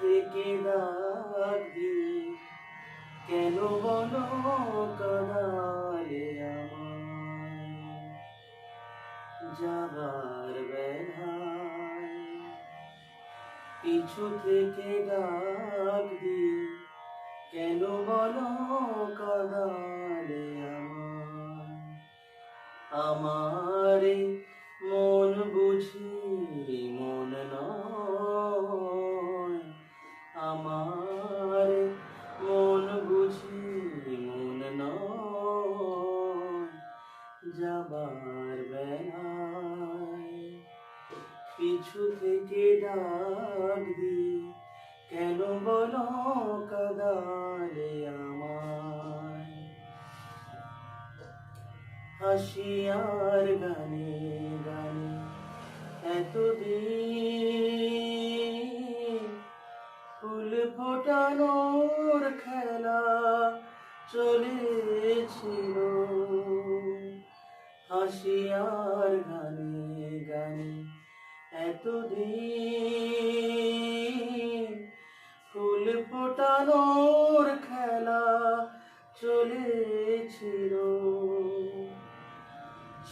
থেকে ডাক দিয়ে কেন বলো কাঁদালে আমায় যাবার বেলায় পিছু থেকে ডাক দিয়ে কেন বলো কাঁদালে আমায় আমারে মন বুঝি মন নয় আমার মন বুঝি মন নয় যাবার বেলায় পিছু থেকে ডাক দিয়ে কেন বলো কাঁদালে আমায় হাসি আর গানে গানে এতদিন ফুল ফোটানোর খেলা চলেছিল হাসি আর গানে গানে এতদিন ফুল ফোটানোর খেলা চলেছিল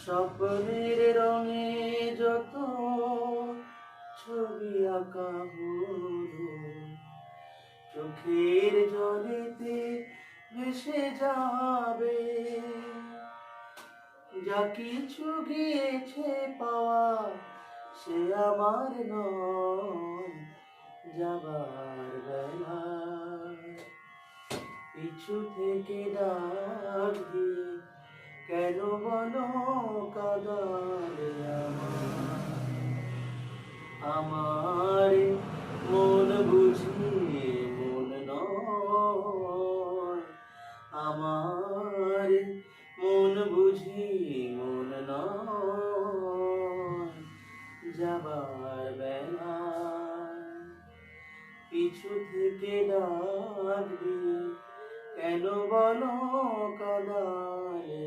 স্বপ্নের রঙে যত ছবি আঁকা হলো চোখের জলেতে ভেসে যাবে যা কিছু গিয়েছে পাওয়া সে আমার নয় যাবার বেলায় পিছু থেকে ডাক দিয়ে কেন বলো কাঁদালে আমার মন বুঝি মন নয় আমার মন বুঝি মন নয় যাবার বেলায় পিছু থেকে ডাক দিয়ে কেন বলো কাঁদালে